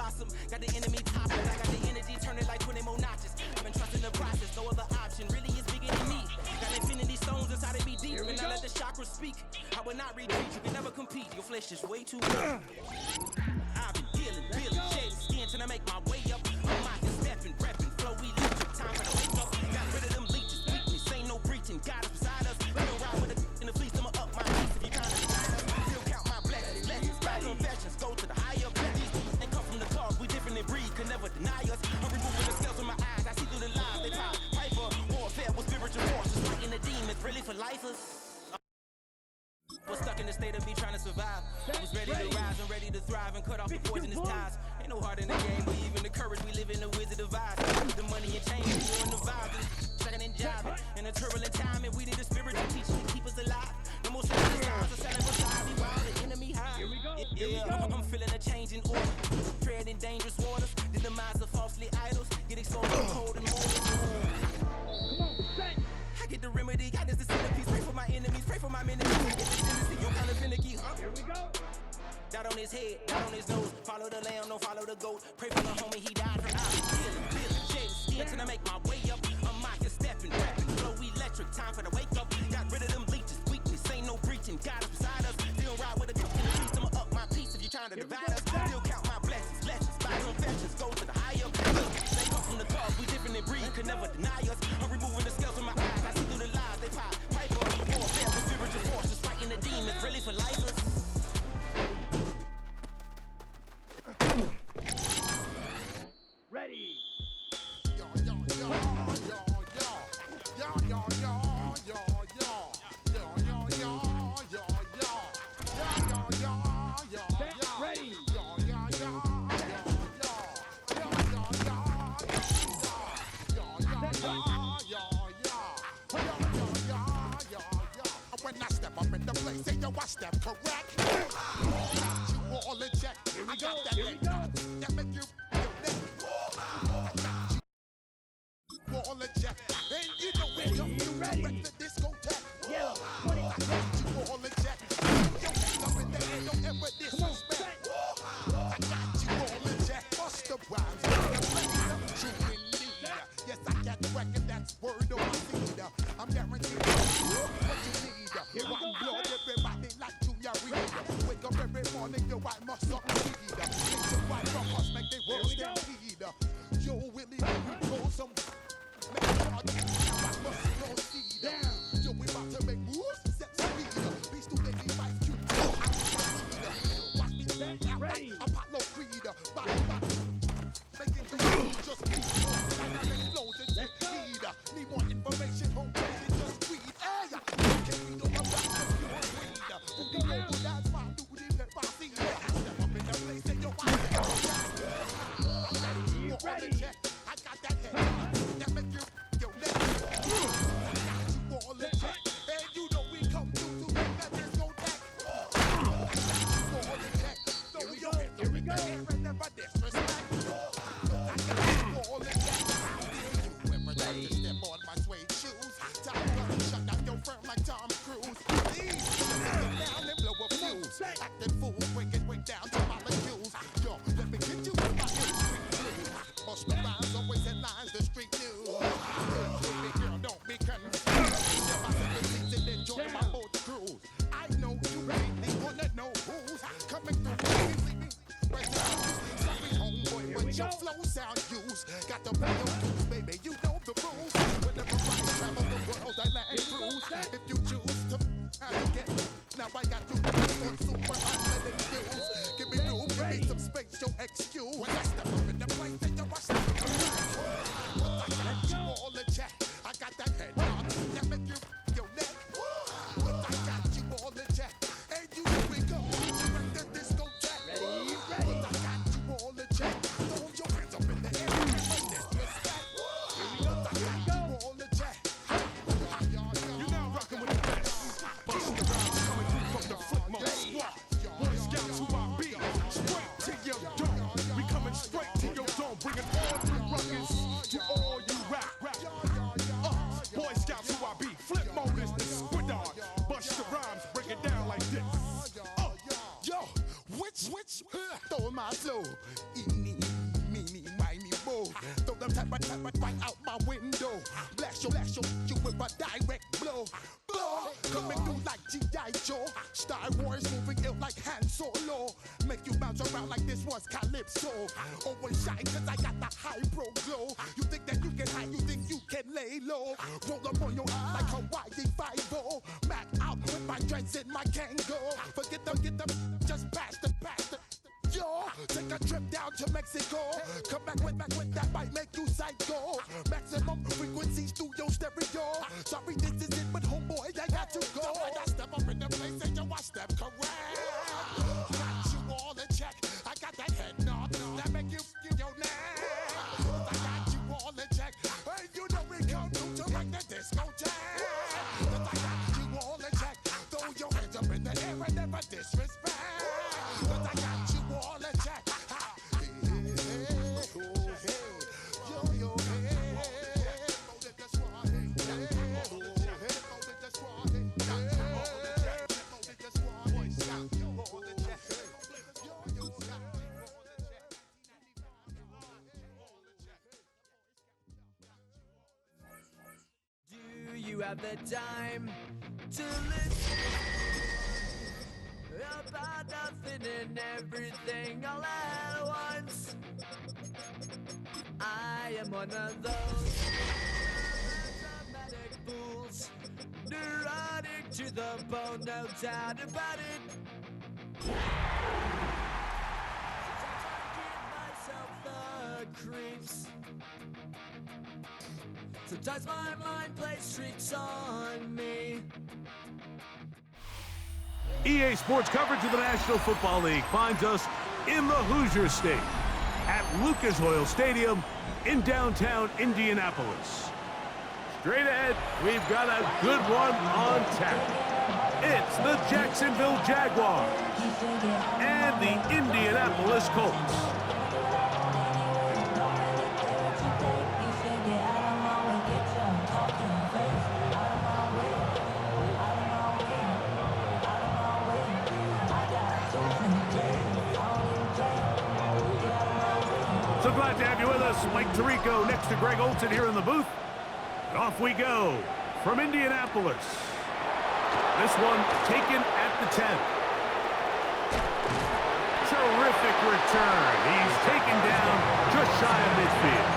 blossom. Got the enemy topping, I got the energy turning like 20 more notches. I've been trusting the process, no other option really is bigger than me. Got infinity stones inside of me deep, and I let the chakras speak. I will not retreat, you can never compete. Your flesh is way too weak. I've been dealing, shedding skin till I make my way up. I'm mocking, stepping, repping, flow electric. Time for the wake up. Got rid of them leeches, weakness, ain't no breaching. God is beside us. We don't ride with a in the fleece, I'ma up my piece. If you trying to divide us, still count my blessings. Lessons, bad confessions, go to the higher. These they come from the cause, we different in breed, could never deny us. I'm removing the scales from my eyes, I see through the lies. They pop, hyper, warfare with spiritual forces. Fighting the demons, really for lifers. Was stuck in the state of me trying to survive. Was ready to rise and ready to thrive and cut off the poisonous ties. Ain't no heart in the game, but even the courage we live in the wizard of eyes. The money and change, we in the vibe, second and jiving. In a turbulent time, and we need a spiritual teacher to keep us alive. The most religious times are selling beside me while the enemy high. Here we go. Yeah, I'm feeling a change in order. Treading dangerous waters. The demise of falsely idols. Get exposed to cold and mortal. I get the remedy, God is the centerpiece. Pray for my enemies, pray for my enemies. Get this tendency, you're kind of finicky, huh? Here we go. Dot on his head, dot on his nose. Follow the lamb, don't follow the goat. Pray for the homie, he died for us. Feeling, shedding skin till I make my way up. I'm mocking, stepping, rapping, flow electric. Time for the wake up. Got rid of them leeches, weakness, ain't no breaching. God is beside us. Still ride with a cup in the feast. I'ma up my piece if you're trying to divide us. Still count my blessings, lessons, by confessions, go to the higher. They come from the cause, we different in breed, could never deny us. I'm removing the scales from my eyes. I see through the lies, they pop, hyper, warfare with spiritual forces. Fighting the demons, really for lifers. Ready. When I step up in the place, say yo, I step correct. You all in check. Here we I go. got that Here we go. that make you all in check. And you know we come to Ready. wreck the discotheque. Yellow. I got you all in check. Yo, hands up in the air, don't ever disrespect. I got you all in check. Bust the rhymes. True indeed. Yes, I got the record, that's word on my seed. I'm guaranteed what you need. One blood, everybody like Junior Reed. Wake up every morning, yo, I must succeed. Make the right rumpus, make the world stampede. Yo, Willie, we roll some. Make it hard, now I must proceed. Yo, we about to make moves, set speed. Be student, be life, cute. Watch me stand out like Apollo Creed. Body, making the just be. Like an explosion, take heed. Need more information, home page, just read. Hey, can't read on my back, you want weed. Who can go with that smile, do the pep, I see. I step up in the place, and yo, I step up. Ready. I got that head. That make you, yo, let me. I got you all in check. And you know we come through to make that discotheque. All in check. So we go. Here we go. And never disrespect. I got you all in check. You ever like to step on my suede shoes? Time to shut down your firm like Tom Cruise. These get down and blow a fuse. Acting fool, bring it way down to molecules. Yo, let me get you with my street blues. Bust the rhymes, always in lines, the street news. Baby girl, don't be confused. Step out to the seats and enjoy my boat cruise. I know you really wanna know who's coming through. Right now, sorry homeboy, but your flow sound used. Got the pay your dues, baby, you know the rules. Whenever I travel the world, I land cruise. If you choose to get, now I got you on super unlimited views. Give me room, give me some space, your excuse. When I step up in the place, then you rush like a I got you all in check. I got that head on, that make you your neck. But I got you all in check. And you know we go to the discotheque. Ready. But I got you all in check. Throw your hands up in the air and disrespect. But I got you all in check. You're now rocking with the best. Bust the rhymes coming through from the flip mode squad. Boy Scouts who I be. Straight to your dome. We coming straight to your dome. Bringing all you ruckus to all you rap. Boy Scouts who I be. Flip mode is the squid on. Bust the rhymes, break it down like this. Yo, which, throw my flow. Eeny, window. Throw them tap right out my window. Blast you with a direct blow. Blow, coming through like G.I. Joe. Star Wars moving ill like Han Solo. Make you bounce around like this was Calypso. Overshine cause I got the high pro glow. You think that you can hide, you think you can lay low. Roll up on your eye like Hawaii 5-0. Mac out with my dreads in my Kango. Forget them, get them, just pass the. Yo, take a trip down to Mexico. Come back with that might make you psycho. Maximum frequencies through your stereo. Sorry, this is it, but homeboy, I got to go. I step up in the place and yo, I step correct. Got you all in check. I got that head nod that make you your neck. I got you all in check. Hey, you know we come through to like the discotheque. I got you all in check. Throw your hands up in the air and never disrespect. I got you all in check. Do you have the time to listen about nothing and everything all at once? I am one of those dramatic fools, neurotic to the bone, no doubt about it. Sometimes I give myself the creeps. Sometimes my mind plays tricks on me. EA Sports coverage of the National Football League finds us in the Hoosier State at Lucas Oil Stadium in downtown Indianapolis. Straight ahead, we've got a good one on tap. It's the Jacksonville Jaguars and the Indianapolis Colts. So glad to have you with us. Mike Tirico next to Greg Olson here in the booth. And off we go from Indianapolis. This one taken at the 10. Terrific return. He's taken down just shy of midfield.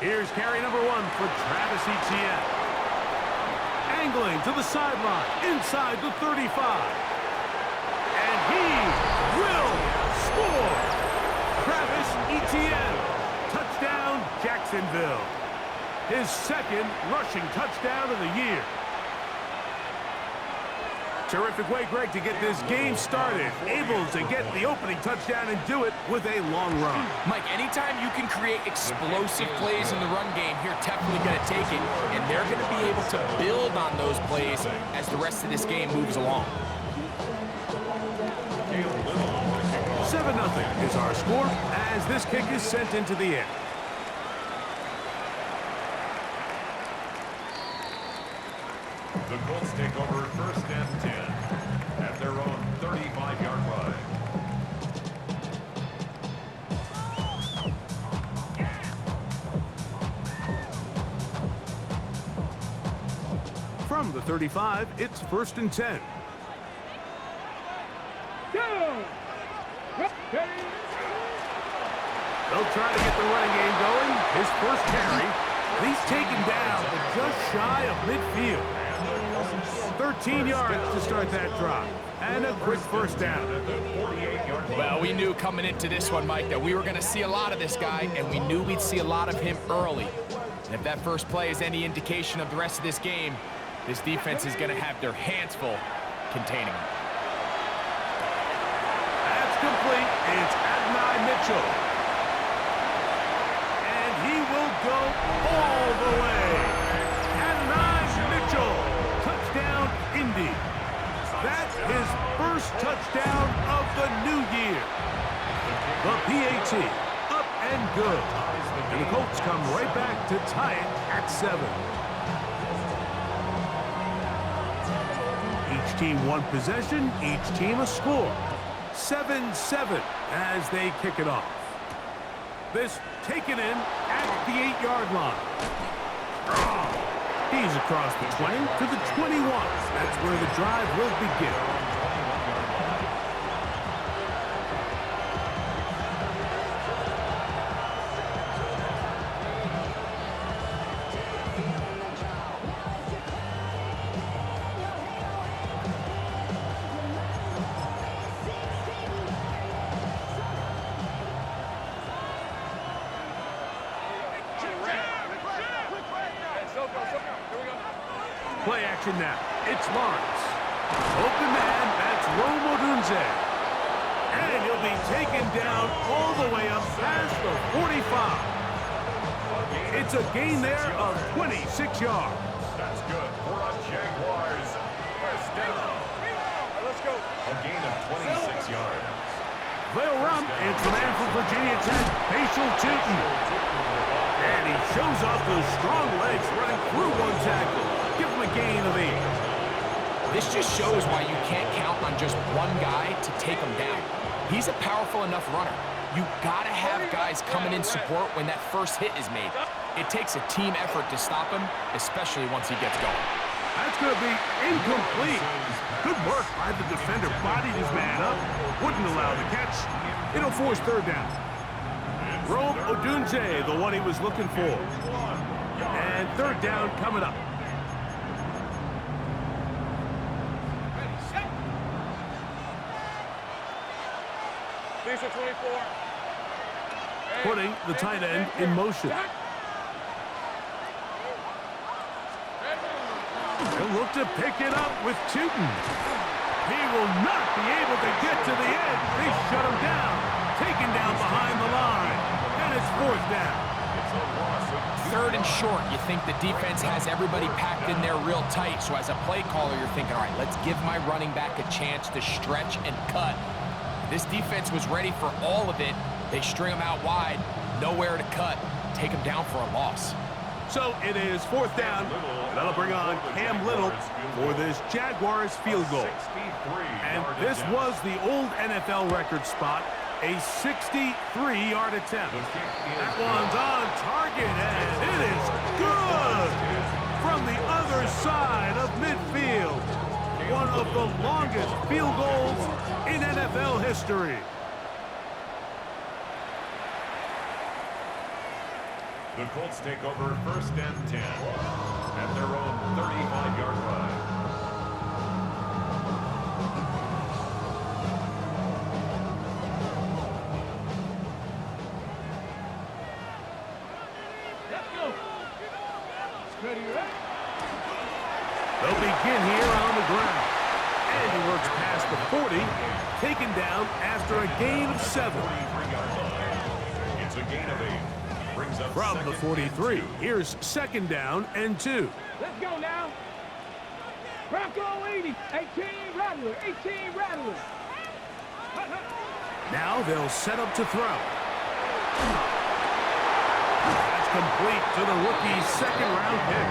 Here's carry number 1 for Travis Etienne. Angling to the sideline, inside the 35. And he will score! Travis Etienne, touchdown Jacksonville. His second rushing touchdown of the year. Terrific way, Greg, to get this game started. Able to get the opening touchdown and do it with a long run. Mike, anytime you can create explosive plays in the run game, you're definitely going to take it. And they're going to be able to build on those plays as the rest of this game moves along. 7-0 is our score as this kick is sent into the air. The Colts take over first and 10 at their own 35-yard line. From the 35, it's first and 10. They'll try to get the running game going. His first carry. He's taken down but just shy of midfield. 13 yards to start that drive. And a quick first down. Well, we knew coming into this one, Mike, that we were going to see a lot of this guy, and we knew we'd see a lot of him early. And if that first play is any indication of the rest of this game, this defense is going to have their hands full containing him. That's complete. It's Adonai Mitchell. And he The PAT, up and good. And the Colts come right back to tie it at 7. Each team one possession, each team a score. 7-7 as they kick it off. This taken in at the 8-yard line. He's across the 20 to the 21. That's where the drive will begin. Play action now. It's Lawrence. Open man, that's Odunze. And he'll be taken down all the way up past the 45. It's a gain there of 26 yards. That's good for a Jaguars first down. Let's go. A gain of 26 yards. They'll run. It's the man from Virginia Tech, Facial Tootin. And he shows off those strong legs running through one tackle. Give him a gain of 8. This just shows why you can't count on just one guy to take him down. He's a powerful enough runner. You gotta have guys coming in support when that first hit is made. It takes a team effort to stop him, especially once he gets going. That's going to be incomplete. Good work by the defender. Bodied his man up. Wouldn't allow the catch. It'll force third down. Odunze, the one he was looking for. And third down coming up. These are 24. Putting the tight end in motion. He'll look to pick it up with Tootin. He will not be able to get to the edge. They shut him down. Taken down behind the line. And it's fourth down. Third and short, you think the defense has everybody packed in there real tight. So as a play caller, you're thinking, all right, let's give my running back a chance to stretch and cut. This defense was ready for all of it. They string him out wide, nowhere to cut, take him down for a loss. So it is fourth down. That'll bring on Cam Little for this Jaguars field goal. And this was the old NFL record spot, a 63-yard attempt. That one's on target, and it is good from the other side of midfield. One of the longest field goals in NFL history. The Colts take over first and 10 at their own 35-yard line. They'll begin here on the ground. And he works past the 40, taken down after a gain of 7. It's a gain of 8. Brings up From the 43, here's second down and 2. Let's go now. Bronco 80, 18 Rattler, 18 Rattler. Now they'll set up to throw. That's complete to the rookie's second-round pick.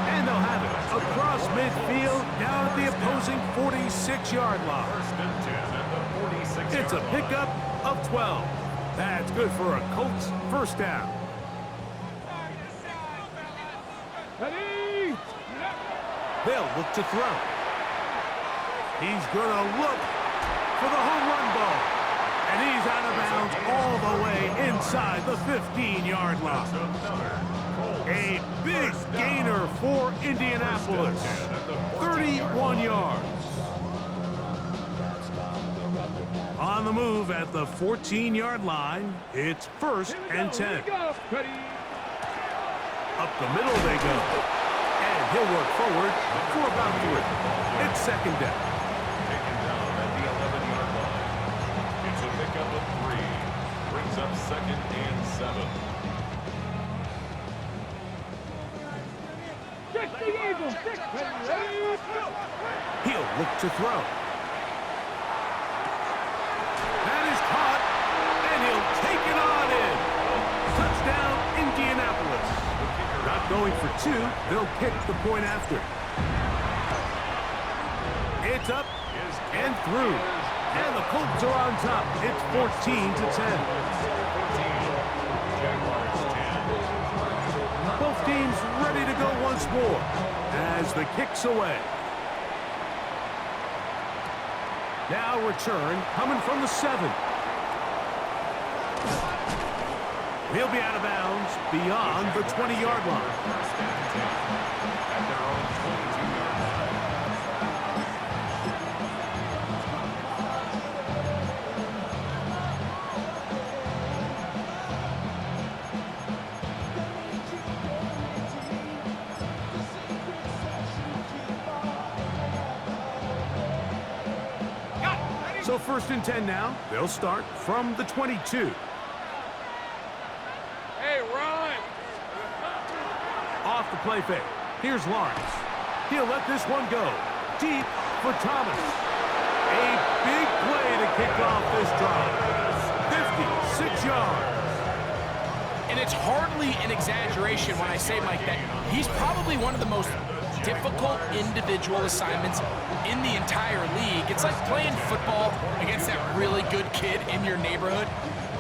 And they'll have it across midfield down at the opposing 46-yard line. First and 10 at the 46-yard It's a pickup of 12. That's good for a Colts first down. Ready? They'll look to throw. He's going to look for the home run ball. And he's out of bounds all the way inside the 15-yard line. A big gainer for Indianapolis. 31 yards. On the move at the 14-yard line, it's first and 10. Ready? Up the middle they go. And he'll work forward for about 3. It's second down. Taken down at the 11-yard line. It's a pickup of 3. Brings up second and 7. He'll look to throw. That is caught, and 2, they'll kick the point after. It's up and through. And the Colts are on top. It's 14-10. Both teams ready to go once more as the kick's away. Now return coming from the 7. He'll be out of bounds beyond the 20-yard line. At their own 22-yard line. So 1st and 10 now. They'll start from the 22. Hey, run! Off the play fake. Here's Lawrence. He'll let this one go. Deep for Thomas. A big play to kick off this drive. 56 yards. And it's hardly an exaggeration when I say, Mike, that he's probably one of the most difficult individual assignments in the entire league. It's like playing football against that really good kid in your neighborhood.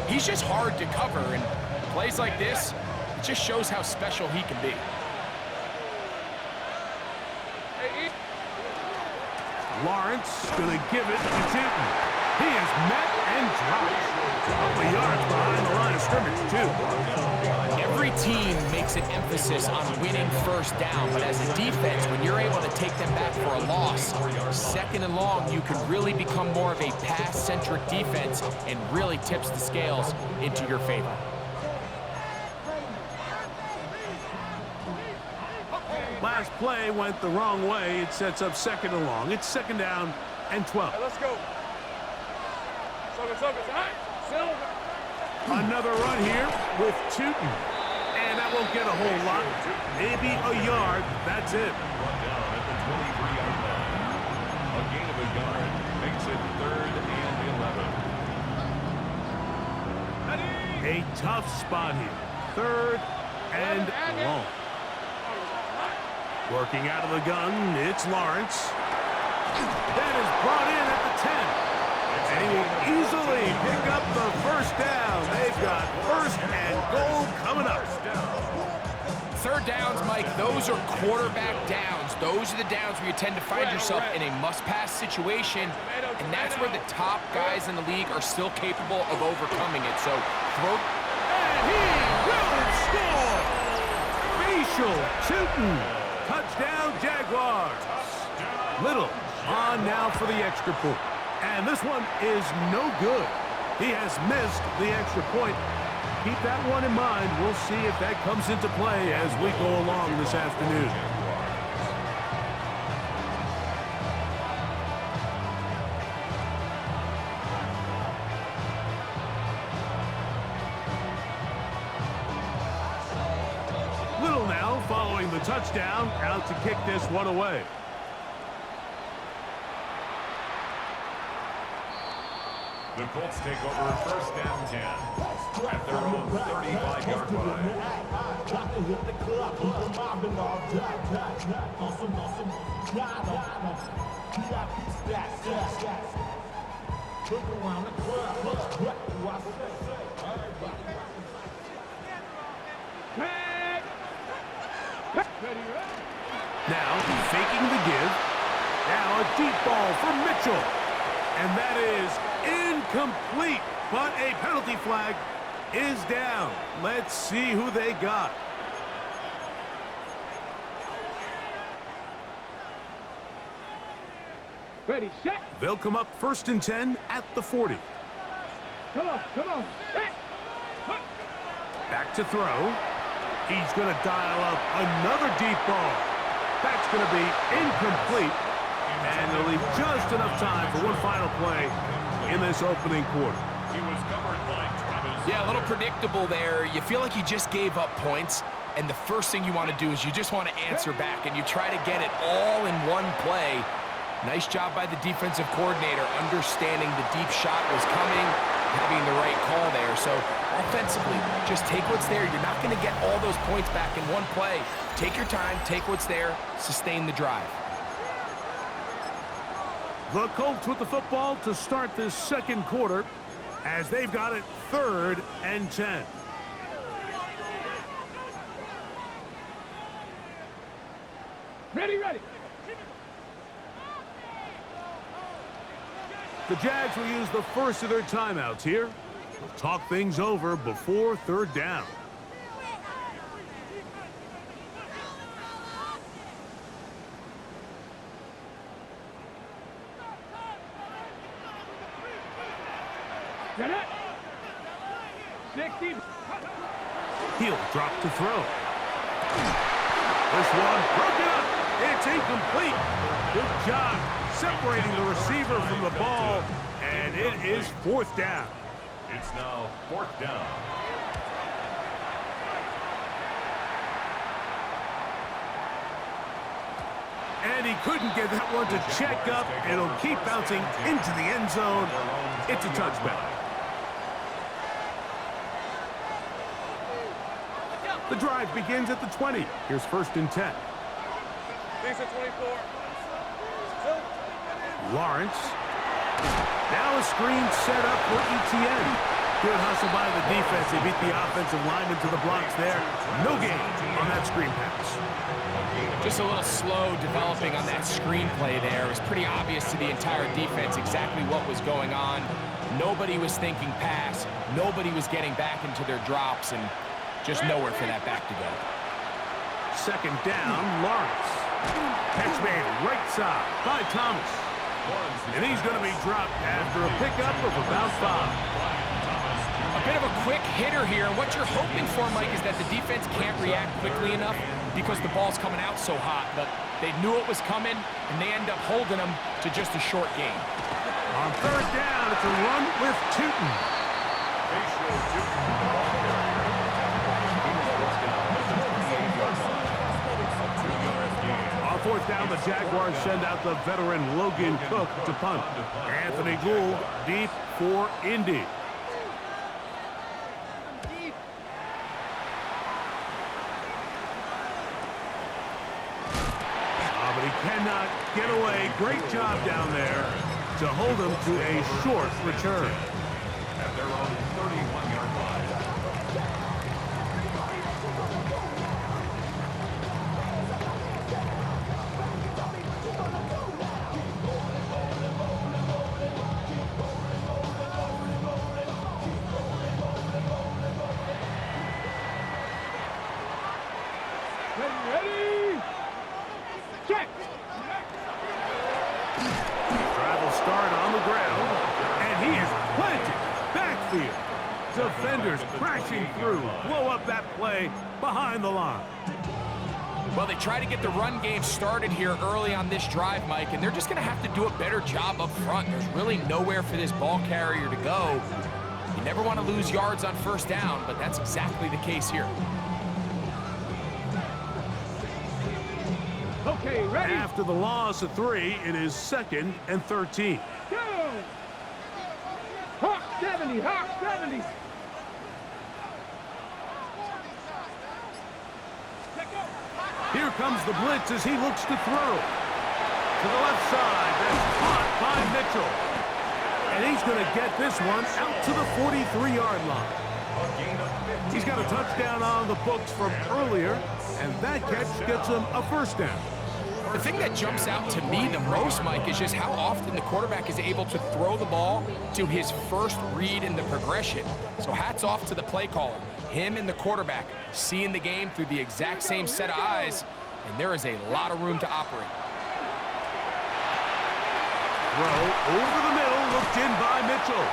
He's just hard to cover, and plays like this, it just shows how special he can be. Lawrence gonna give it to Newton. He is met and dropped. Couple of yards behind the line of scrimmage, too. Every team makes an emphasis on winning first down, but as a defense, when you're able to take them back for a loss, 2nd and long, you can really become more of a pass-centric defense and really tips the scales into your favor. Last play went the wrong way. It sets up 2nd and long. It's 2nd down and 12. Let's go. Another run here with Tootin. And that won't get a whole lot. Maybe a yard. That's it. Brought down at the 23-yard line. A gain of a yard makes it 3rd and 11. A tough spot here. 3rd and long. Working out of the gun, it's Lawrence. That is brought in at the 10. And he will easily pick up the 1st down. They've got 1st and goal coming up. 3rd downs, Mike, those are quarterback downs. Those are the downs where you tend to find yourself in a must-pass situation, and that's where the top guys in the league are still capable of overcoming it. So, throw. And he will score! Facial Tootin. Touchdown, Jaguars. Little on now for the extra point. And this one is no good. He has missed the extra point. Keep that one in mind. We'll see if that comes into play as we go along this afternoon. Little now following the touchdown, out to kick this one away. The Colts take over 1st and 10 at their own 35-yard line. Now faking the give. Now a deep ball for Mitchell. And that is incomplete, but a penalty flag is down. Let's see who they got. Ready, set. They'll come up 1st and 10 at the 40. Come on, come on. Set. Back to throw. He's going to dial up another deep ball. That's going to be incomplete. And they'll leave just enough time for one final play in this opening quarter. He was covered by Travis. Yeah, a little predictable there. You feel like you just gave up points, and the first thing you want to do is you just want to answer back, and you try to get it all in one play. Nice job by the defensive coordinator, understanding the deep shot was coming, having the right call there. So offensively, just take what's there. You're not going to get all those points back in one play. Take your time, take what's there, sustain the drive. The Colts with the football to start this second quarter as they've got it 3rd and 10. Ready. The Jags will use the first of their timeouts here. They'll talk things over before 3rd down. Get it. 60. He'll drop to throw. This one broken up. It's incomplete. Good job separating the receiver from the ball, and it is 4th down. It's now 4th down. And he couldn't get that one to check up. It'll keep bouncing into the end zone. It's a touchback. The drive begins at the 20. Here's 1st and 10. Thanks at 24. Lawrence. Now a screen set up for ETN. Good hustle by the defense. They beat the offensive lineman to the blocks there. No gain on that screen pass. Just a little slow developing on that screenplay there. It was pretty obvious to the entire defense exactly what was going on. Nobody was thinking pass. Nobody was getting back into their drops, and just nowhere for that back to go. 2nd down, Lawrence. Catch made right side by Thomas. And he's going to be dropped after a pickup of about 5. A bit of a quick hitter here. What you're hoping for, Mike, is that the defense can't react quickly enough because the ball's coming out so hot. But they knew it was coming, and they end up holding them to just a short gain. On 3rd down, it's a run with Tootin. On 4th down, the Jaguars send out the veteran Logan Cook to punt. Anthony Gould deep for Indy. But he cannot get away. Great job down there to hold him to a short return. At their own 31-yard line. Ready. Check. Travel start on the ground, and he is planted backfield. Defenders crashing through, blow up that play behind the line. Well, they try to get the run game started here early on this drive, Mike, and they're just going to have to do a better job up front. There's really nowhere for this ball carrier to go. You never want to lose yards on 1st down, but that's exactly the case here. Okay, ready. After the loss of 3, it is 2nd and 13. Go. Hawk 70. Hawk 70. Here comes the blitz as he looks to throw. To the left side, that's caught by Mitchell. And he's going to get this one out to the 43-yard line. He's got a touchdown on the books from earlier, and that catch gets him a 1st down. The thing that jumps out to me the most, Mike, is just how often the quarterback is able to throw the ball to his first read in the progression. So hats off to the play caller. Him and the quarterback seeing the game through the exact same set of eyes, and there is a lot of room to operate. Throw over the middle, looked in by Mitchell.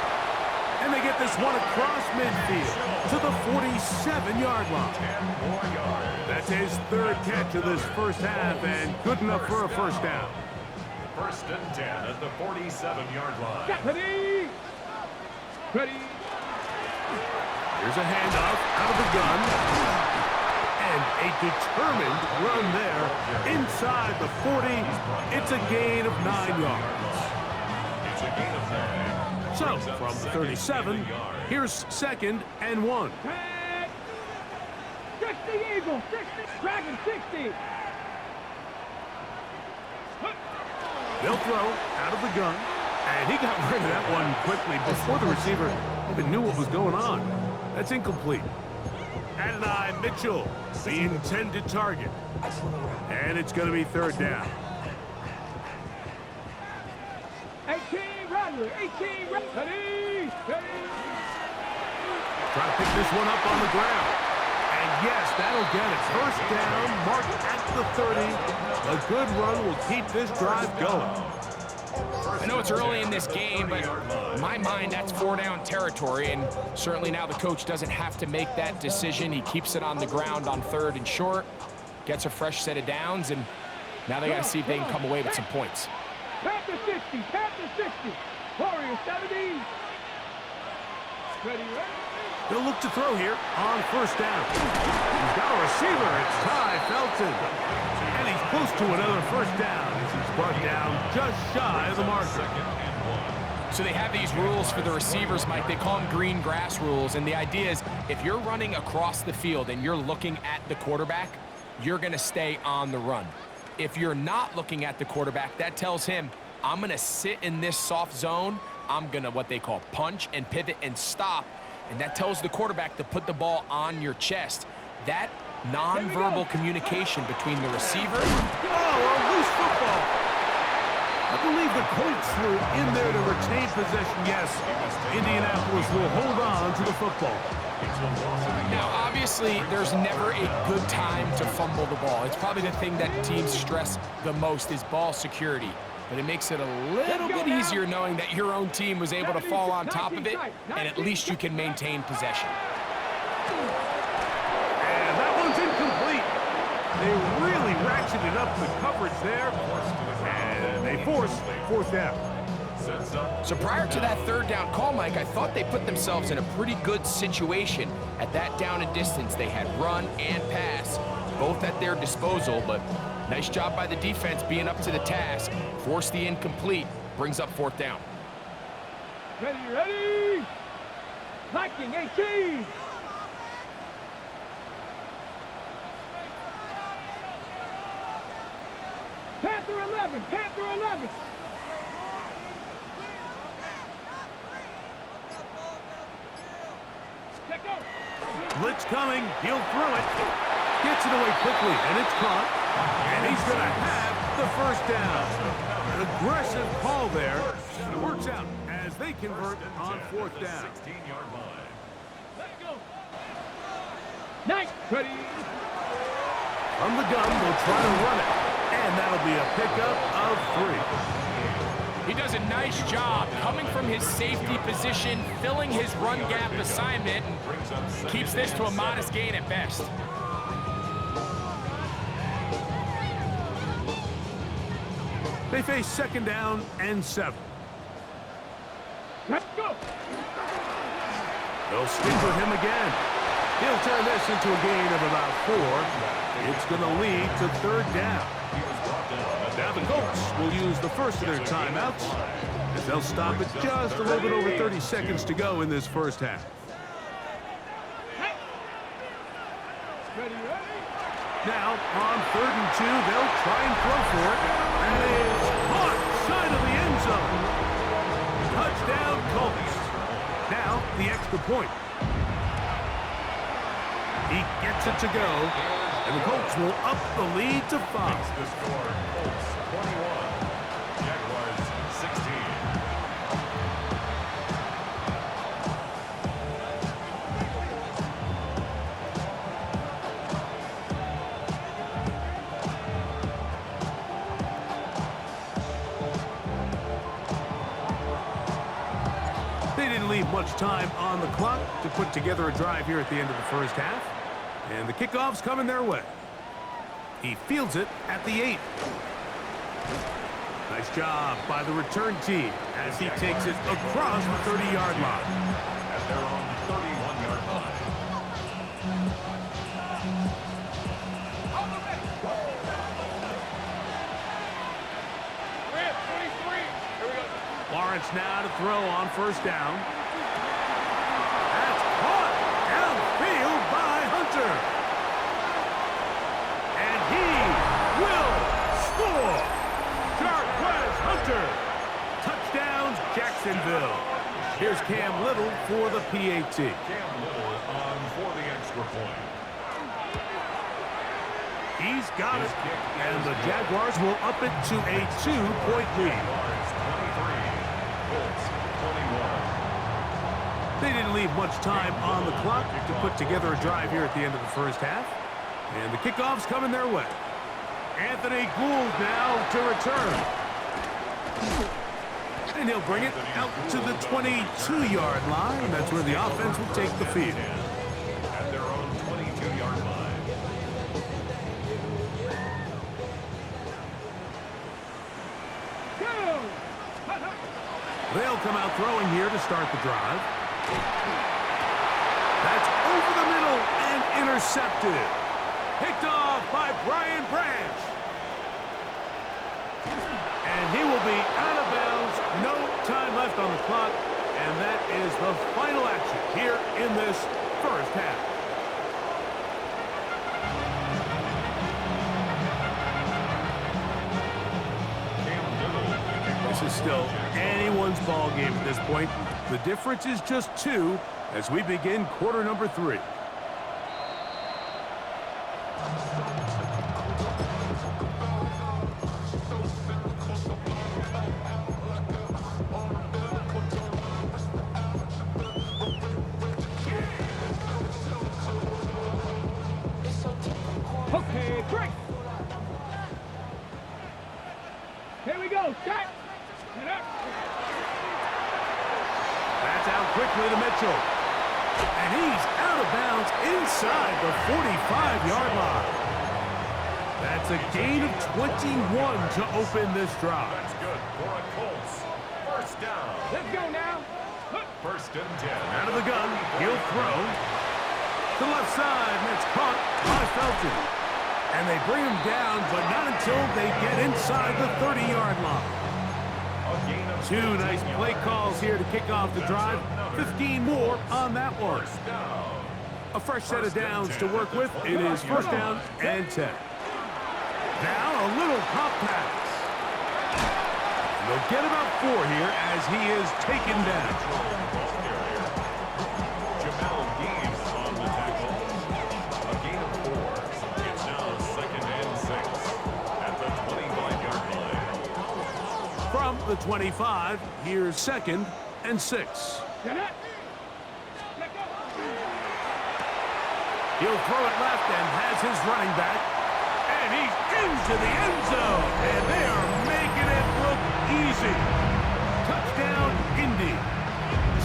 And they get this one across midfield to the 47-yard line. That's his 3rd catch of this 1st half, and good enough for a 1st down. 1st and 10 at the 47-yard line. Ready. Ready. Here's a handoff out of the gun. And a determined run there inside the 40. It's a gain of 9 yards. It's a gain of 9. So, from the 37, here's 2nd and 1. 60 Eagle, 60, Dragon 60. They'll throw out of the gun, and he got rid of that one quickly before the receiver even knew what was going on. That's incomplete. Adonai Mitchell, the intended target. And it's going to be 3rd down. 18 Rattler, 18 Rattler. Ready, ready. Try to pick this one up on the ground. And yes, that'll get it. 1st down, marked at the 30. A good run will keep this drive going. I know it's early in this game, but in my mind, that's 4-down territory, and certainly now the coach doesn't have to make that decision. He keeps it on the ground on 3rd and short, gets a fresh set of downs, and now they got to see if they can come away with some points. Panther 60, Panther 60. Warrior 70. Ready, ready. They'll look to throw here on 1st down. He's got a receiver. It's Ty Felton. And he's close to another 1st down as he's brought down just shy of the marker. So they have these rules for the receivers, Mike. They call them green grass rules. And the idea is if you're running across the field and you're looking at the quarterback, you're going to stay on the run. If you're not looking at the quarterback, that tells him, I'm going to sit in this soft zone. I'm going to what they call punch and pivot and stop. And that tells the quarterback to put the ball on your chest. That nonverbal communication between the receiver. Oh, a loose football. I believe the Colts were in there to retain possession. Yes, Indianapolis will hold on to the football. Now, obviously, there's never a good time to fumble the ball. It's probably the thing that teams stress the most is ball security. But it makes it a little bit easier knowing that your own team was able to fall on top of it, and at least you can maintain possession. And that one's incomplete. They really ratcheted up the coverage there, and they force 4th down. So prior to that 3rd down call, Mike, I thought they put themselves in a pretty good situation at that down and distance. They had run and pass, both at their disposal, but nice job by the defense being up to the task. Force the incomplete, brings up 4th down. Ready, ready. Viking 18. Panther 11, Panther 11. Let go. Blitz coming. He'll throw it. Gets it away quickly, and it's caught. And he's going to have the 1st down. An aggressive call there. It works out as they convert on 4th down. 16-yard line. Let's go. Nice. Ready. From the gun, they'll try to run it. And that'll be a pickup of 3. He does a nice job coming from his safety position, filling his run gap assignment, and keeps this to a modest gain at best. They face 2nd down and 7. Let's go. They'll stick with him again. He'll turn this into a gain of about 4. It's going to lead to 3rd down. Now the Colts will use the first of their timeouts as they'll stop at just a little bit over 30 seconds to go in this 1st half. Ready, ready. Now, on 3rd and 2, they'll try and throw for it. And it is caught side of the end zone. Touchdown, Colts. Now, the extra point. He gets it to go, and the Colts will up the lead to 5. The score, Colts 21, Jaguars 16. They didn't leave much time on the clock to put together a drive here at the end of the 1st half. And the kickoff's coming their way. He fields it at the 8. Nice job by the return team as he takes it across the 30-yard line. At their own 31-yard line. Lawrence looks now to throw on first down. That's caught downfield by Hunter. And he will score. Jarquez Hunter. Touchdowns, Jacksonville. Here's Cam Little for the PAT. Cam Little on for the extra point. He's got it. And the Jaguars will up it to a 2-point lead. Jaguars 23, Colts 21. They didn't leave much time on the clock to put together a drive here at the end of the first half. And the kickoff's coming their way. Anthony Gould now to return. And he'll bring it out to the 22-yard line. That's where the offense will take the field. At their own 22-yard line. Go! They'll come out throwing here to start the drive. That's over the middle and intercepted. Picked off by Brian Branch. And he will be out of bounds. No time left on the clock. And that is the final action here in this first half. This is still anyone's ball game at this point. The difference is just 2 as we begin quarter number 3. Okay, great. Here we go. Start. Get up. That's out quickly to Mitchell. And he's out of bounds inside the 45-yard line. That's a gain of 21 to open this drive. That's good for a Colts. First down. Let's go now. First and 10. Out of the gun, he'll throw. To the left side, and it's caught by Felton. And they bring him down, but not until they get inside the 30-yard line. A gain of 2 nice play calls here to kick off the drive. 15 more on that one. down. A fresh set of downs to work with. It is first down and 10. Now a little pop pass. They'll get about 4 here as he is taken down. Jamal Gaines on the tackle. A gain of 4. It's now second and 6 at the 25-yard line. From the 25, here's second and 6. Get up. Let go. He'll throw it left and has his running back. And he's into the end zone. And they are making it look easy. Touchdown, Indy.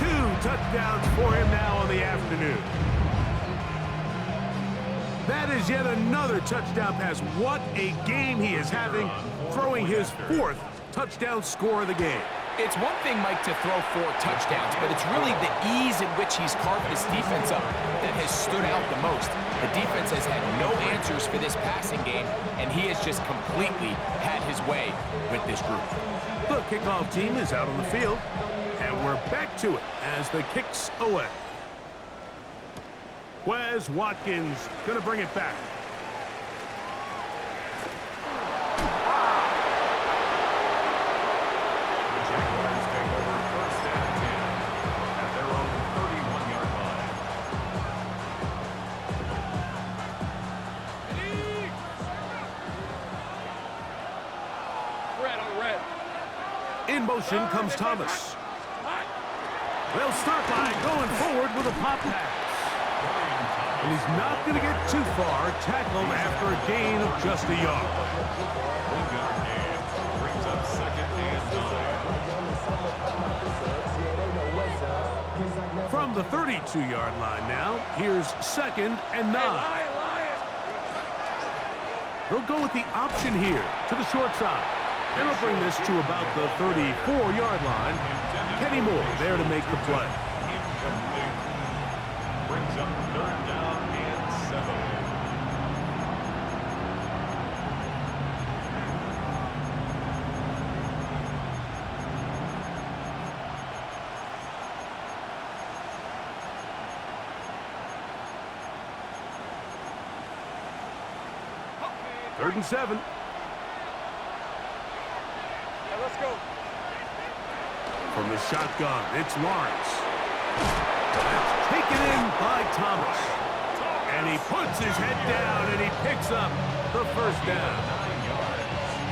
2 touchdowns for him now on the afternoon. That is yet another touchdown pass. What a game he is having, throwing his 4th touchdown score of the game. It's one thing, Mike, to throw 4 touchdowns, but it's really the ease in which he's carved this defense up that has stood out the most. The defense has had no answers for this passing game, and he has just completely had his way with this group. The kickoff team is out on the field, and we're back to it as the kick's away. Wes Watkins going to bring it back. Jaguars take over first and 10 at their own 31-yard line. Red on red. In motion comes Thomas. They'll start by going forward with a pop pass. And he's not going to get too far, tackled after a gain of just a yard. 1-yard gain brings up second and 9. From the 32-yard line now, here's second and 9. They'll go with the option here to the short side. And they'll bring this to about the 34-yard line. Kenny Moore there to make the play. Incomplete. Brings up third down and 7. 3rd and 7. Let's go. From the shotgun, it's Lawrence. That's taken in by Thomas. And he puts his head down and he picks up the 1st down.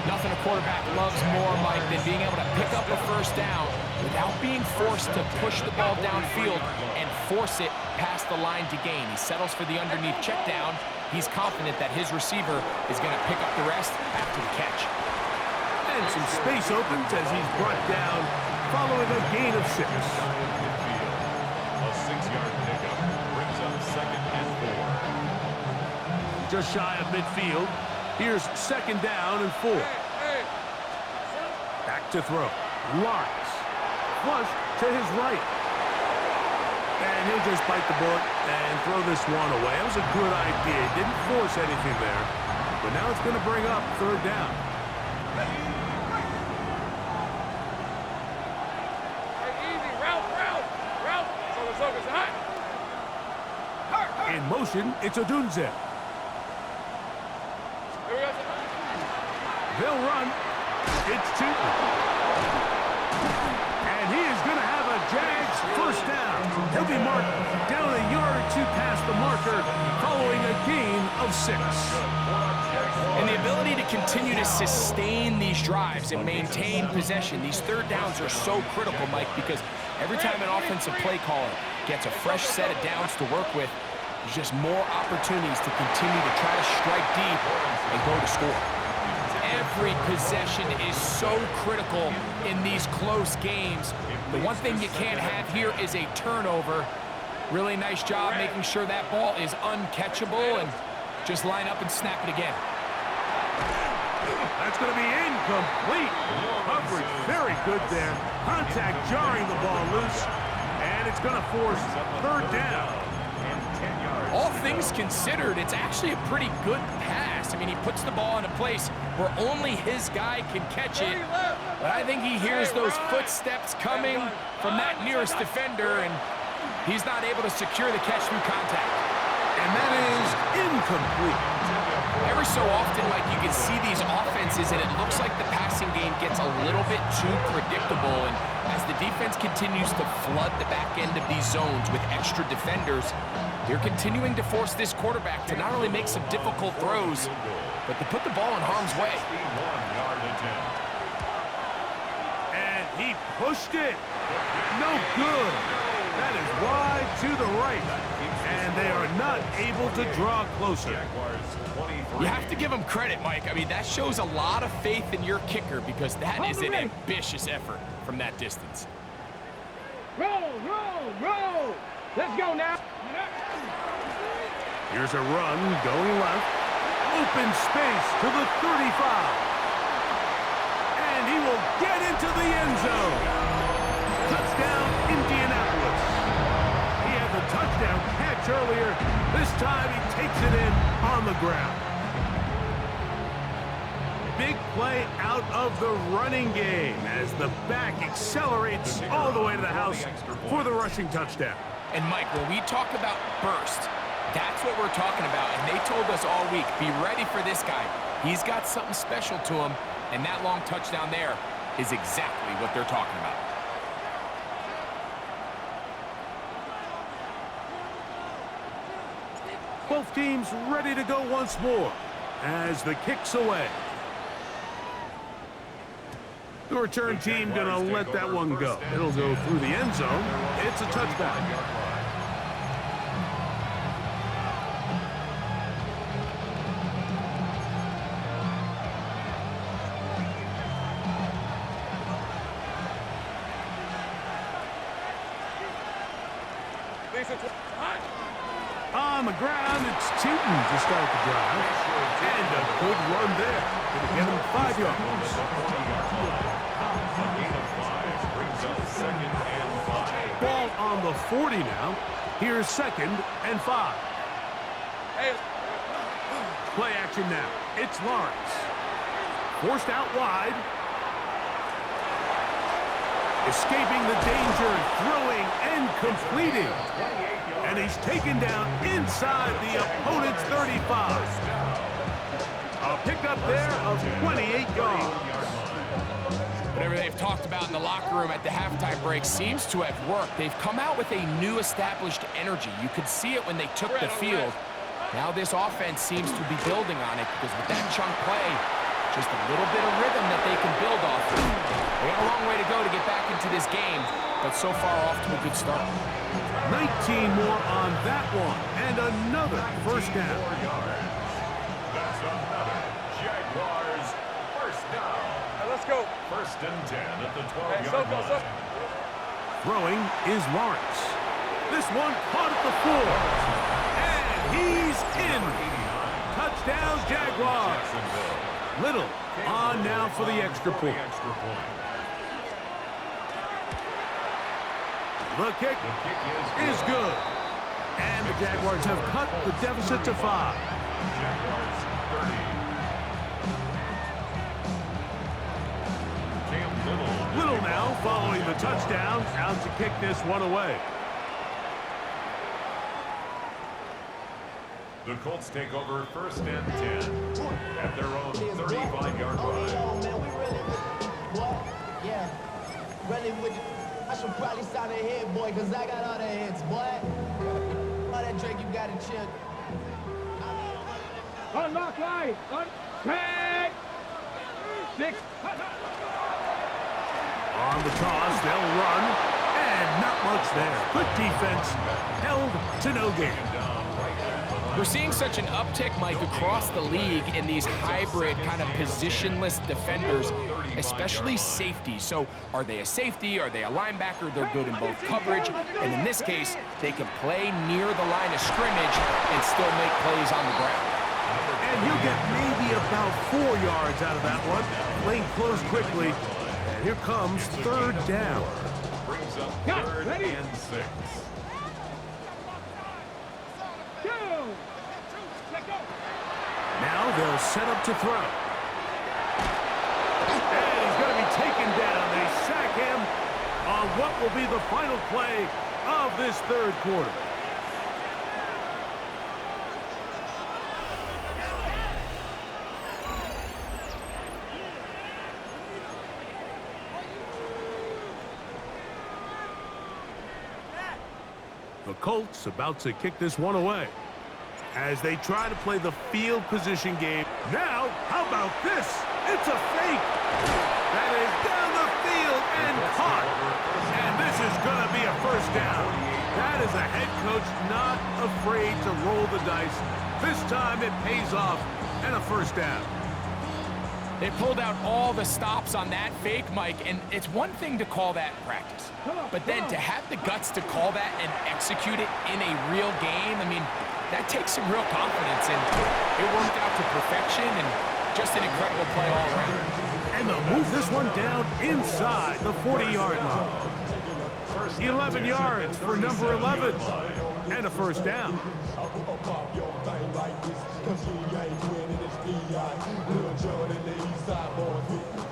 Nothing a quarterback loves more, Mike, than being able to pick up a 1st down without being forced to push the ball downfield and force it past the line to gain. He settles for the underneath check down. He's confident that his receiver is going to pick up the rest after the catch. And some space opens as he's brought down following a gain of 6. A 6-yard pickup brings up 2nd and 4. Just shy of midfield. Here's 2nd down and 4. Back to throw. Lawrence. Flush to his right. And he'll just bite the bullet and throw this one away. That was a good idea. Didn't force anything there. But now it's going to bring up 3rd down. In motion, it's Odunze. They'll run. It's Tootin. And he is going to have a Jags 1st down. He'll be marked down a yard or 2 past the marker following a gain of 6. And the ability to continue to sustain these drives and maintain possession, these 3rd downs are so critical, Mike, because every time an offensive play caller gets a fresh set of downs to work with, there's just more opportunities to continue to try to strike deep and go to score. Every possession is so critical in these close games. The one thing you can't have here is a turnover. Really nice job making sure that ball is uncatchable, and just line up and snap it again. That's going to be incomplete. Coverage very good there. Contact jarring the ball loose, and it's going to force 3rd down. All things considered, it's actually a pretty good pass. I mean, he puts the ball in a place where only his guy can catch it. But I think he hears those footsteps coming from that nearest defender, and he's not able to secure the catch through contact. And that is incomplete. Every so often, Mike, you can see these offenses, and it looks like the passing game gets a little bit too predictable. And as the defense continues to flood the back end of these zones with extra defenders, they're continuing to force this quarterback to not only make some difficult throws, but to put the ball in harm's way. And he pushed it. No good. That is wide to the right. And they are not able to draw closer. You have to give him credit, Mike. I mean, that shows a lot of faith in your kicker, because that is an ambitious effort from that distance. Roll, roll, roll. Let's go now. Here's a run going left. Open space to the 35. And he will get into the end zone. Touchdown, Indianapolis. He had the touchdown catch earlier. This time he takes it in on the ground. Big play out of the running game as the back accelerates all the way to the house for the rushing touchdown. And Mike, when we talk about burst, that's what we're talking about. And they told us all week, be ready for this guy. He's got something special to him, and that long touchdown there is exactly what they're talking about. Both teams ready to go once more as the kick's away. The return team going to let that one go. It'll go through the end zone. It's a touchback. On the ground, it's Tootin to start the drive. And a good run there. Going to get him 5 yards. Ball on the 40 now. Here's 2nd and 5. Play action now. It's Lawrence. Forced out wide. Escaping the danger, throwing and completing. And he's taken down inside the opponent's 35. A pickup there of 28 yards. Whatever they've talked about in the locker room at the halftime break seems to have worked. They've come out with a new established energy. You could see it when they took the field. Now this offense seems to be building on it because with that chunk play, just a little bit of rhythm that they can build off of. They got a long way to go to get back into this game, but so far off to a good start. 19 more on that one, and another first down. That's another Jaguars first down. Let's go. First and 10 at the 12-yard line. Throwing is Lawrence. This one caught at the 4. And he's in. Touchdown, Jaguars. Little on now for the extra point. The kick is good. And the Jaguars have cut the deficit to 5. Jaguars 30. Little now following the touchdown, out to kick this one away. The Colts take over first and 10 at their own 35-yard line. I should probably sign a hit, boy, because I got all the hits, boy. All that Drake, you got to chill. Unlock line. Tag. 6. On the toss, they'll run, and not much there. Good defense, held to no gain. We're seeing such an uptick, Mike, across the league in these hybrid kind of positionless defenders, especially safety. So are they a safety? Are they a linebacker? They're good in both coverage. And in this case, they can play near the line of scrimmage and still make plays on the ground. And he'll get maybe about 4 yards out of that one. Lane closed quickly. And here comes third down. Brings up third and 6. Now they'll set up to throw. And he's going to be taken down. They sack him on what will be the final play of this third quarter. The Colts about to kick this one away as they try to play the field position game. Now, how about this? It's a fake. That is down the field and caught. And this is going to be a first down. That is a head coach not afraid to roll the dice. This time it pays off and a first down. They pulled out all the stops on that fake, Mike, and it's one thing to call that practice. But then to have the guts to call that and execute it in a real game, I mean, that takes some real confidence, and it worked out to perfection, and just an incredible play all around. And they'll move this one down inside the 40-yard line. 11 yards for number 11, and a first down.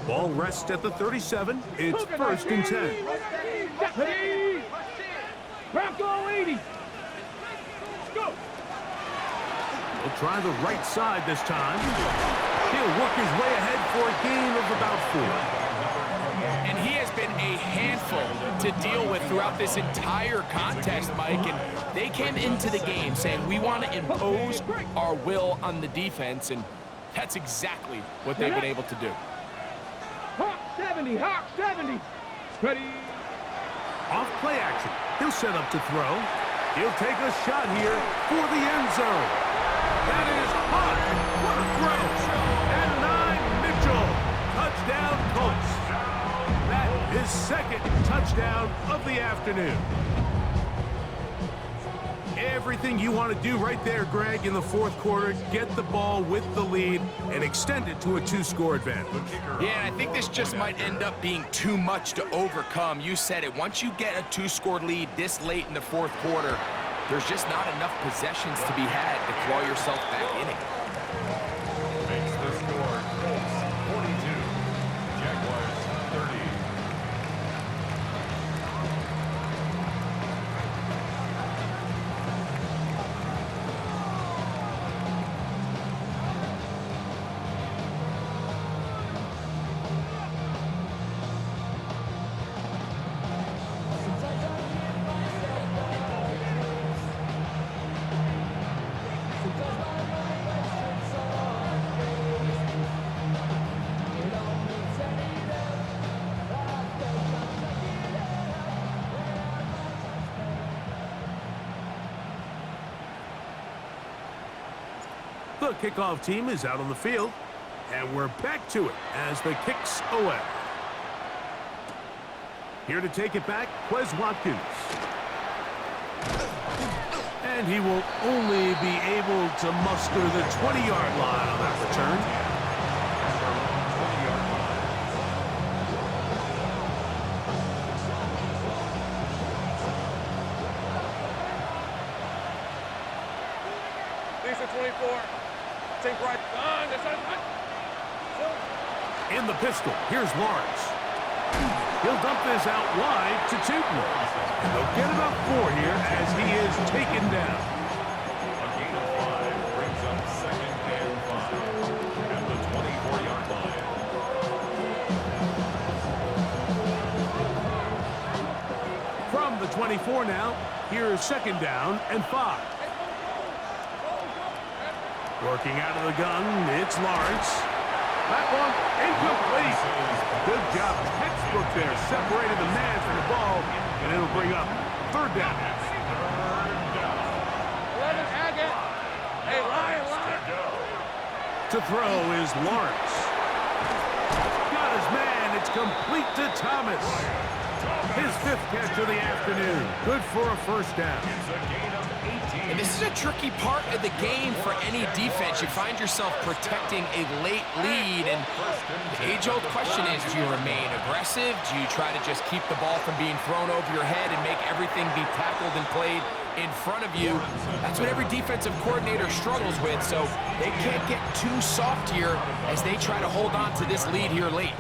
Ball rests at the 37. It's first and 10. Bronco 80. Go. He'll try the right side this time. He'll work his way ahead for a gain of about 4. And he has been a handful to deal with throughout this entire contest, Mike. And they came into the game saying, we want to impose our will on the defense. And that's exactly what they've been able to do. Hawk 70. Hawk 70. Ready. Off play action. He'll set up to throw. He'll take a shot here for the end zone. That is hot. What a throw. And 9 Mitchell. Touchdown Colts. That is second touchdown of the afternoon. Everything you want to do right there, Greg, in the fourth quarter. Get the ball with the lead and extend it to a 2-score advantage. Yeah, and I think this just might end up being too much to overcome. You said it. Once you get a 2-score lead this late in the fourth quarter, there's just not enough possessions to be had to claw yourself back in it. Makes the score Colts 42, Jaguars 30. The kickoff team is out on the field, and we're back to it as the kick's away. Here to take it back, Quez Watkins. And he will only be able to muster the 20-yard line on that return. In the pistol, here's Lawrence. He'll dump this out wide to Tootin. And they'll get about 4 here as he is taken down. A gain of 5 brings up 2nd and 5 at the 24-yard line. From the 24 now, here's 2nd down and 5. Working out of the gun, it's Lawrence. That one incomplete. Good job. Textbook there. Separated the man from the ball, and it'll bring up 3rd down. To throw is Lawrence. Got his man. It's complete to Thomas. His 5th catch of the afternoon. Good for a 1st down. It's a gain of 18. And this is a tricky part of the game for any defense. You find yourself protecting a late lead, and the age-old question is, do you remain aggressive? Do you try to just keep the ball from being thrown over your head and make everything be tackled and played in front of you? That's what every defensive coordinator struggles with, so they can't get too soft here as they try to hold on to this lead here late.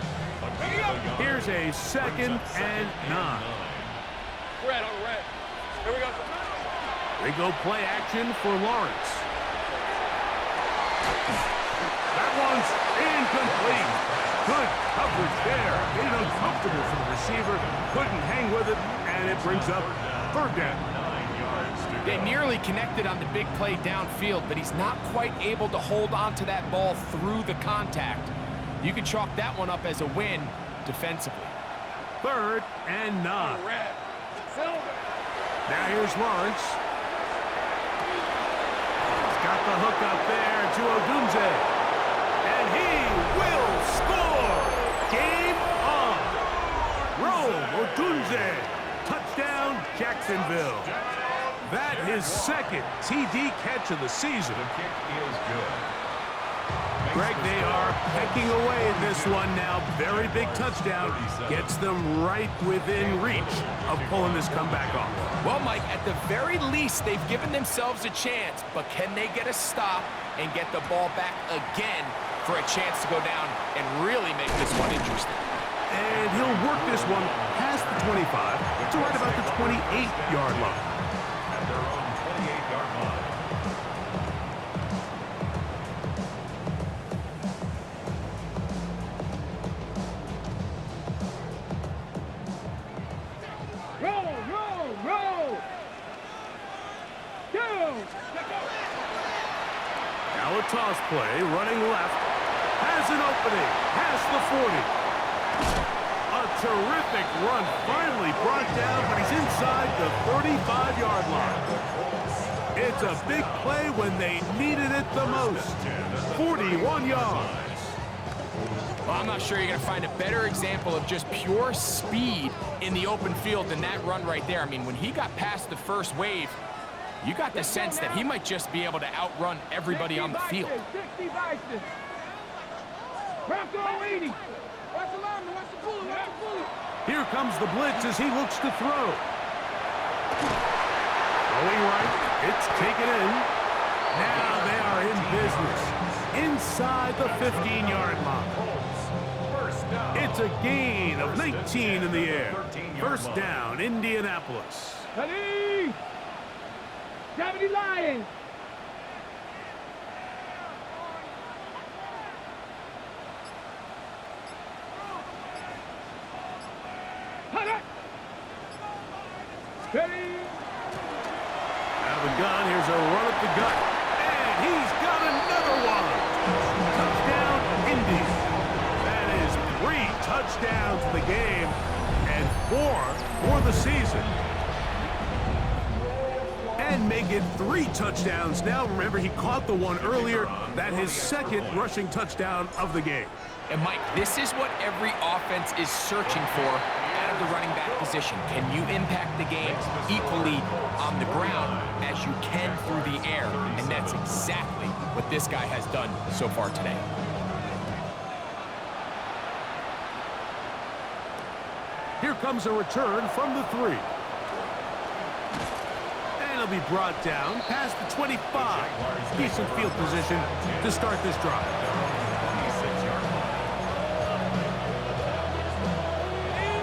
Here's a 2nd and 9. Red on red. Here we go. They go play action for Lawrence. That one's incomplete. Good coverage there. Made it uncomfortable for the receiver. Couldn't hang with it, and it brings up 3rd down. They nearly connected on the big play downfield, but he's not quite able to hold on to that ball through the contact. You can chalk that one up as a win defensively. 3rd and 9. Now here's Lawrence. He's got the hook up there to Odunze. And he will score! Game on! Rome Odunze. Touchdown, Jacksonville. That his 2nd TD catch of the season. The kick is good. Greg, they are pecking away at this one now. Very big touchdown. Gets them right within reach of pulling this comeback off. Well, Mike, at the very least, they've given themselves a chance, but can they get a stop and get the ball back again for a chance to go down and really make this one interesting? And he'll work this one past the 25 to right about the 28-yard line. At their own 28-yard line. Roll. Now a toss play, running left, has an opening, has the 40. A terrific run, finally brought down, but he's inside the 35-yard line. It's a big play when they needed it the most. 41 yards. Well, I'm not sure you're going to find a better example of just pure speed in the open field than that run right there. I mean, when he got past the first wave, you got the sense that he might just be able to outrun everybody on the field. 60 Bison. Bronco 80. Watch the lineman, watch the bullet, watch the bullet. Here comes the blitz as he looks to throw. Going right, it's taken in. Now they are in business. Inside the 15-yard line. It's a gain of 19 in the air. 1st down, Indianapolis. Ready? Gravity Lions. Ready? Out of the gun, here's a run at the gut. And he's got another one. Touchdown, Indy. That is 3 touchdowns in the game and 4 for the season. and make it 3 touchdowns. Now, remember, he caught the one earlier. That his second rushing touchdown of the game. And Mike, this is what every offense is searching for out of the running back position. Can you impact the game equally on the ground as you can through the air? And that's exactly what this guy has done so far today. Here comes a return from the 3. And he'll be brought down past the 25. Decent field position to start this drive.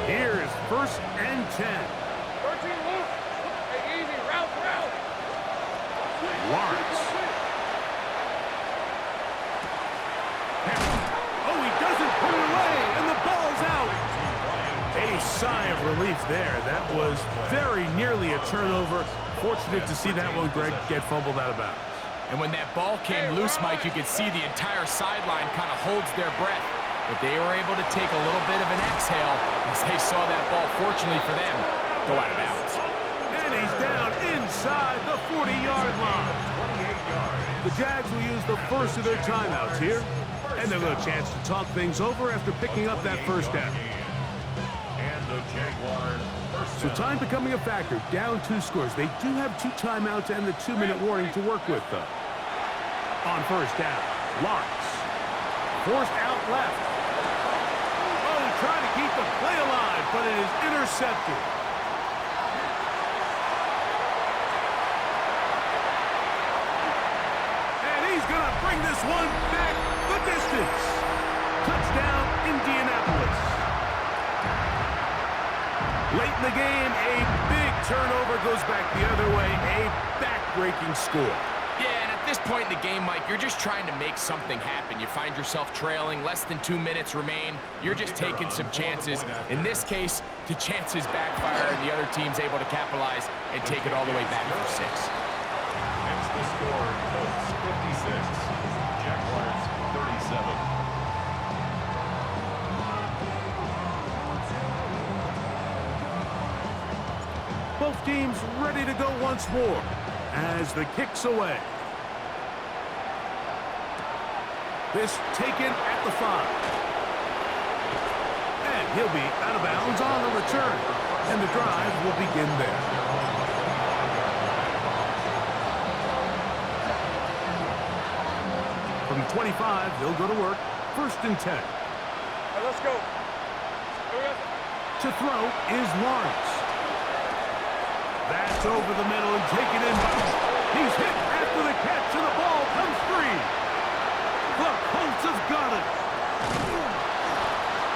Here's 1st and 10. 13 loose. Hey, easy. Route. Lawrence. Oh, he doesn't put it away, and the ball's out. A sigh of relief there. That was very nearly a turnover. Fortunate to see that one, Greg, get fumbled out of bounds. And when that ball came loose, Mike, you could see the entire sideline kind of holds their breath. But they were able to take a little bit of an exhale as they saw that ball, fortunately for them, go out of bounds. And he's down inside the 40-yard line. The Jags will use the first of their timeouts here. And they'll get a chance to talk things over after picking up that first down. So time becoming a factor, down 2 scores. They do have 2 timeouts and the 2-minute warning to work with, though. On first down, Lawrence. Forced out left. Oh, he tried to keep the play alive, but it is intercepted. And he's going to bring this one back the distance. Touchdown, Indianapolis. Late in the game, a big turnover goes back the other way. A back-breaking score. Yeah, and at this point in the game, Mike, you're just trying to make something happen. You find yourself trailing, less than 2 minutes remain. You're just taking some chances. In this case, the chances backfire, and the other team's able to capitalize and take it all the way back for 6. Hence the score, Colts 56, Jaguars 37. Both teams ready to go once more as the kick's away. This taken at the 5. And he'll be out of bounds on the return. And the drive will begin there. From the 25, they'll go to work. 1st and 10. All right, let's go. To throw is Lawrence. That's over the middle and taken in by... He's hit after the catch, and the ball comes free. The Colts have got it.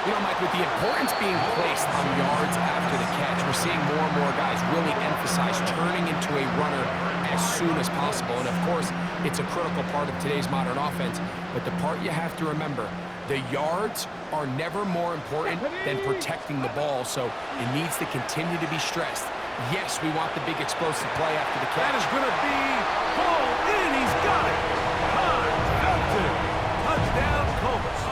You know, Mike, with the importance being placed on yards after the catch, we're seeing more and more guys really emphasize turning into a runner as soon as possible. And, of course, it's a critical part of today's modern offense. But the part you have to remember, the yards are never more important than protecting the ball, so it needs to continue to be stressed. Yes, we want the big explosive play after the catch. That is going to be hauled in. He's got it. Felton. Touchdown, Colts.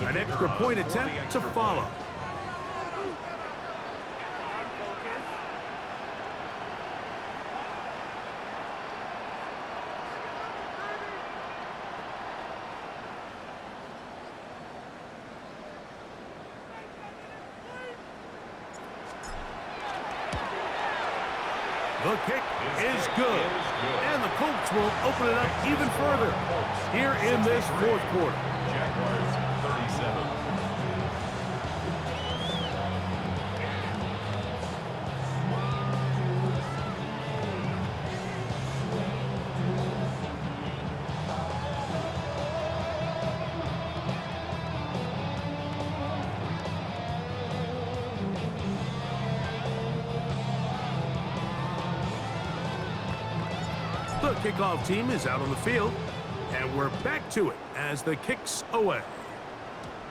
An extra point attempt to follow. The kick is good. And the Colts will open it up even further here in this 4th quarter. Jaguars 37. The kickoff team is out on the field, and we're back to it as the kick's away.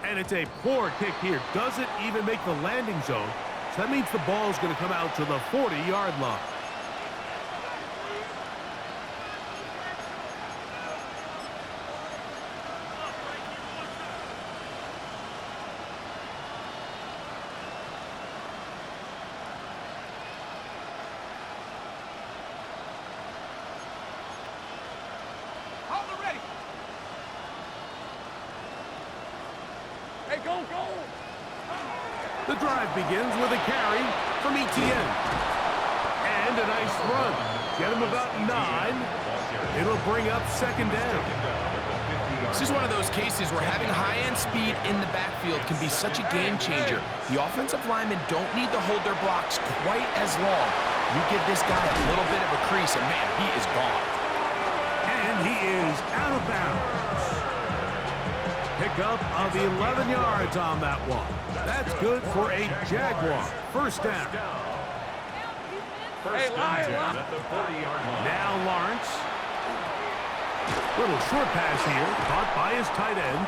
And it's a poor kick here. Doesn't even make the landing zone. So that means the ball's going to come out to the 40-yard line. The drive begins with a carry from ETN. And a nice run. Get him about 9. It'll bring up second down. This is one of those cases where having high-end speed in the backfield can be such a game changer. The offensive linemen don't need to hold their blocks quite as long. You give this guy a little bit of a crease, and man, he is gone. And he is out of bounds. Pickup of 11 yards on that one. That's good for a Jaguar. First down. First and 10 at the 40-yard line. Now Lawrence. Little short pass here, caught by his tight end.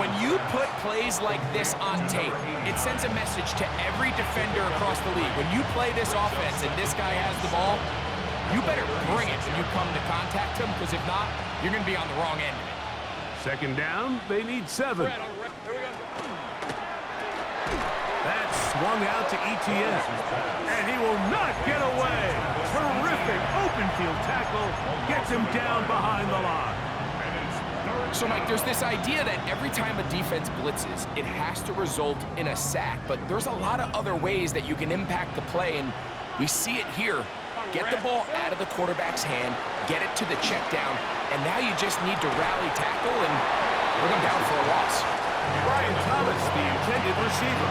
When you put plays like this on tape, it sends a message to every defender across the league. When you play this offense and this guy has the ball, you better bring it when you come to contact him, because if not, you're going to be on the wrong end of it. Second down, they need 7. That's swung out to ETN. And he will not get away. Terrific open field tackle. Gets him down behind the line. So, Mike, there's this idea that every time a defense blitzes, it has to result in a sack. But there's a lot of other ways that you can impact the play, and we see it here. Get the ball out of the quarterback's hand, get it to the check down, and now you just need to rally tackle and bring him down for a loss. Brian Thomas, the intended receiver.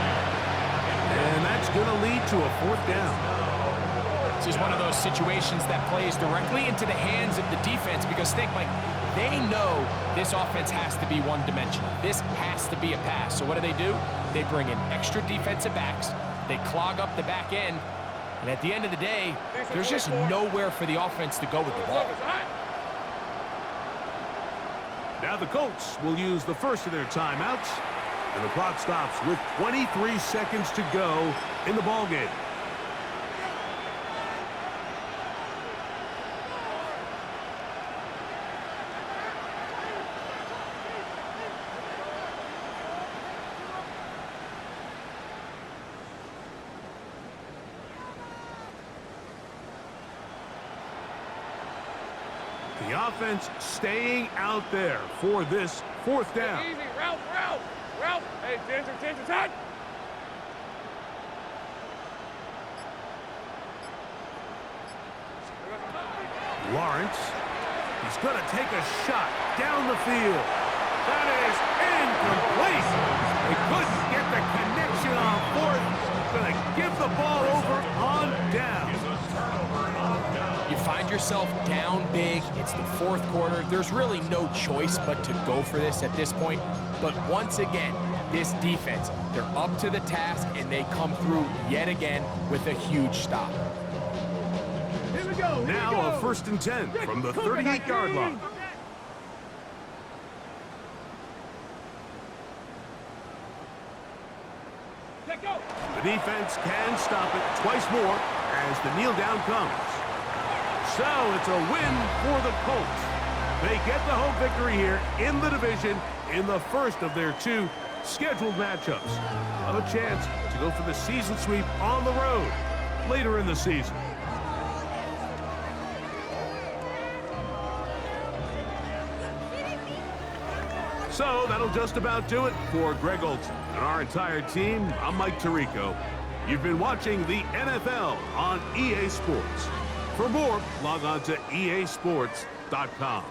And that's going to lead to a fourth down. This is one of those situations that plays directly into the hands of the defense, because think, Mike, they know this offense has to be one-dimensional. This has to be a pass. So what do? They bring in extra defensive backs. They clog up the back end. And at the end of the day, there's just nowhere for the offense to go with the ball. Now the Colts will use the first of their timeouts. And the clock stops with 23 seconds to go in the ballgame. The offense staying out there for this fourth down. Easy, Ralph. Hey, attention, touch. Lawrence, he's going to take a shot down the field. That is incomplete. They couldn't get the connection on fourth. Going to give the ball over on down. You find yourself down big. It's the fourth quarter. There's really no choice but to go for this at this point. But once again, this defense, they're up to the task, and they come through yet again with a huge stop. Here we go. Now a first and 10 from the 38-yard line. The defense can stop it twice more as the kneel down comes. So it's a win for the Colts. They get the home victory here in the division in the first of their 2 scheduled matchups. A chance to go for the season sweep on the road later in the season. So that'll just about do it for Greg Olson and our entire team. I'm Mike Tirico. You've been watching the NFL on EA Sports. For more, log on to easports.com.